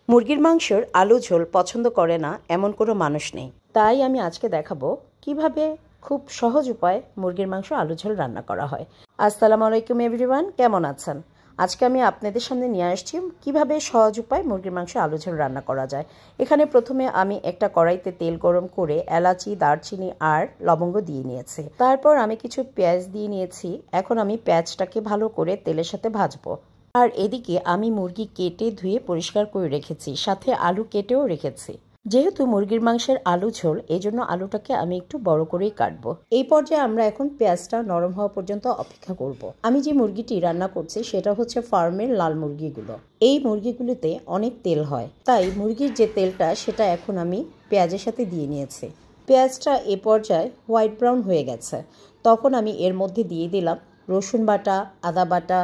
মুরগির মাংসের আলু ঝোল পছন্দ করে না এমন কোনো মানুষ নেই। তাই আমি আজকে দেখাবো কিভাবে খুব সহজ উপায়ে মুরগির মাংস আলু ঝোল রান্না করা হয়। আসসালামু আলাইকুম এভরিওয়ান, কেমন আছেন? আজকে আমি আপনাদের সামনে নিয়ে আসছি কিভাবে সহজ উপায়ে মুরগির মাংস আলু ঝোল রান্না করা যায়। এখানে প্রথমে আমি একটা কড়াইতে তেল গরম করে এলাচি, দারচিনি আর লবঙ্গ দিয়ে নিয়েছি। তারপর আমি কিছু পেঁয়াজ দিয়ে নিয়েছি। এখন আমি পেঁয়াজটাকে ভালো করে তেলের সাথে ভাজবো। আর এদিকে আমি মুরগি কেটে ধুয়ে পরিষ্কার করে রেখেছি, সাথে আলু কেটেও রেখেছি। যেহেতু মুরগির মাংসের আলু ঝোল, এই জন্য আলুটাকে আমি একটু বড় করেই কাটবো। এই পর্যায়ে আমরা এখন পেঁয়াজটা নরম হওয়া পর্যন্ত অপেক্ষা করব। আমি যে মুরগিটি রান্না করছি সেটা হচ্ছে ফার্মের লাল মুরগিগুলো। এই মুরগিগুলোতে অনেক তেল হয়, তাই মুরগির যে তেলটা সেটা এখন আমি পেঁয়াজের সাথে দিয়ে নিয়েছি। পেঁয়াজটা এ পর্যায়ে হোয়াইট ব্রাউন হয়ে গেছে, তখন আমি এর মধ্যে দিয়ে দিলাম রসুন বাটা, আদা বাটা।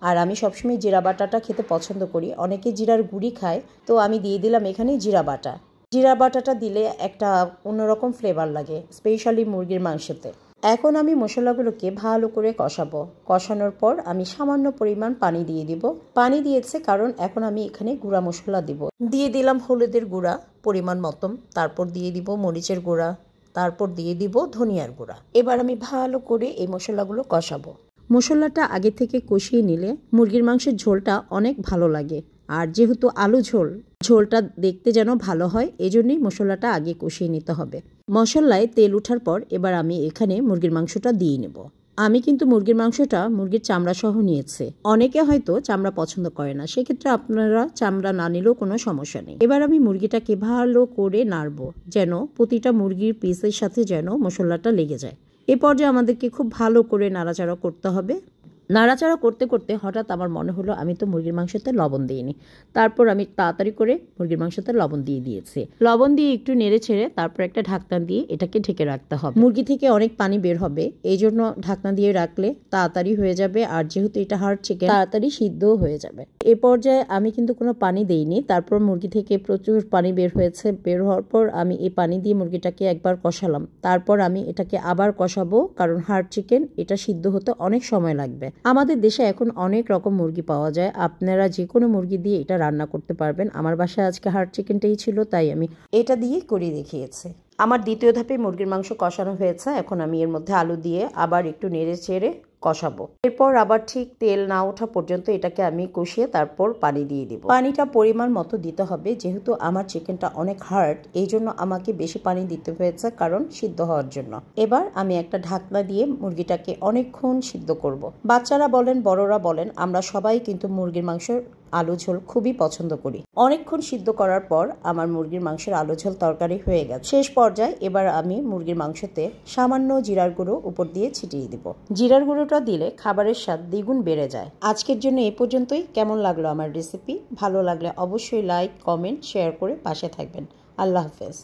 আর আমি সবসময় জিরা বাটাটা খেতে পছন্দ করি, অনেকে জিরার গুঁড়ি খায়, তো আমি দিয়ে দিলাম এখানে জিরা বাটা। জিরা বাটাটা দিলে একটা অন্যরকম ফ্লেভার লাগে, স্পেশালি মুরগির মাংসতে। এখন আমি মশলাগুলোকে ভালো করে কষাবো। কষানোর পর আমি সামান্য পরিমাণ পানি দিয়ে দিব। পানি দিয়েছে কারণ এখন আমি এখানে গুঁড়া মশলা দিব। দিয়ে দিলাম হলুদের গুঁড়া পরিমাণ মতন, তারপর দিয়ে দিব মরিচের গুঁড়া, তারপর দিয়ে দিব ধনিয়ার গুঁড়া। এবার আমি ভালো করে এই মশলাগুলো কষাবো। মশলাটা আগে থেকে কষিয়ে নিলে মুরগির মাংসের ঝোলটা অনেক ভালো লাগে। আর যেহেতু আলু ঝোল, ঝোলটা দেখতে যেন ভালো হয়, এজন্যই মশলাটা আগে কষিয়ে নিতে হবে। মশলায় তেল ওঠার পর এবার আমি এখানে মুরগির মাংসটা দিয়ে নেব। আমি কিন্তু মুরগির মাংসটা মুরগির চামড়া সহ নিয়েছি। অনেকে হয়তো চামড়া পছন্দ করে না, সেক্ষেত্রে আপনারা চামড়া না নিলেও কোনো সমস্যা নেই। এবার আমি মুরগিটাকে ভালো করে নাড়বো, যেন প্রতিটা মুরগির পিসের সাথে যেন মশলাটা লেগে যায়। এ পর্যায়ে আমাদেরকে খুব ভালো করে নাড়াচাড়া করতে হবে। নাড়াচাড়া করতে করতে হঠাৎ আমার মনে হলো আমি তো মুরগির মাংসতে লবণ দিইনি। তারপর আমি তাড়াতাড়ি করে মুরগির মাংসতে লবণ দিয়ে দিয়েছি। লবণ দিয়ে একটু নেড়ে ছেড়ে তারপর একটা ঢাকনা দিয়ে এটাকে ঢেকে রাখতে হবে। মুরগি থেকে অনেক পানি বের হবে, এই জন্য ঢাকনা দিয়ে রাখলে তাড়াতাড়ি হয়ে যাবে। আর যেহেতু এটা হার্ড চিকেন, তাড়াতাড়ি সিদ্ধও হয়ে যাবে। এ পর্যায়ে আমি কিন্তু কোনো পানি দেইনি। তারপর মুরগি থেকে প্রচুর পানি বের হয়েছে। বের হওয়ার পর আমি এই পানি দিয়ে মুরগিটাকে একবার কষালাম। তারপর আমি এটাকে আবার কষাবো, কারণ হার্ড চিকেন, এটা সিদ্ধ হতে অনেক সময় লাগবে। আমাদের দেশে এখন অনেক রকম মুরগি পাওয়া যায়, আপনারা যে কোনো মুরগি দিয়ে এটা রান্না করতে পারবেন। আমার বাসায় আজকে হার্ড চিকেনটাই ছিল, তাই আমি এটা দিয়ে করে দেখিয়েছি। আমার দ্বিতীয় ধাপে মুরগির মাংস কষানো হয়েছে। এখন আমি এর মধ্যে আলু দিয়ে আবার একটু নেড়ে চেড়ে কষাবো। এরপর আবার ঠিক তেল না ওঠা পর্যন্ত এটাকে আমি কষিয়ে তারপর পানি দিয়ে দিব। পানিটা পরিমাণ মতো দিতে হবে, যেহেতু আমার চিকেনটা অনেক হার্ড, এই জন্য আমাকে বেশি পানি দিতে হয়েছে, কারণ সিদ্ধ হওয়ার জন্য। এবার আমি একটা ঢাকনা দিয়ে মুরগিটাকে অনেকক্ষণ সিদ্ধ করব। বাচ্চারা বলেন, বড়রা বলেন, আমরা সবাই কিন্তু মুরগির মাংসের আলু ঝোল খুবই পছন্দ করি। অনেকক্ষণ সিদ্ধ করার পর আমার মুরগির মাংসের আলু ঝোল তরকারি হয়ে গেছে। শেষ পর্যায়ে এবার আমি মুরগির মাংসতে সামান্য জিরার গুঁড়ো উপর দিয়ে ছিটিয়ে দিব। জিরার গুঁড়োটা দিলে খাবারের স্বাদ দ্বিগুণ বেড়ে যায়। আজকের জন্য এ পর্যন্তই। কেমন লাগলো আমার রেসিপি? ভালো লাগলে অবশ্যই লাইক, কমেন্ট, শেয়ার করে পাশে থাকবেন। আল্লাহ হাফেজ।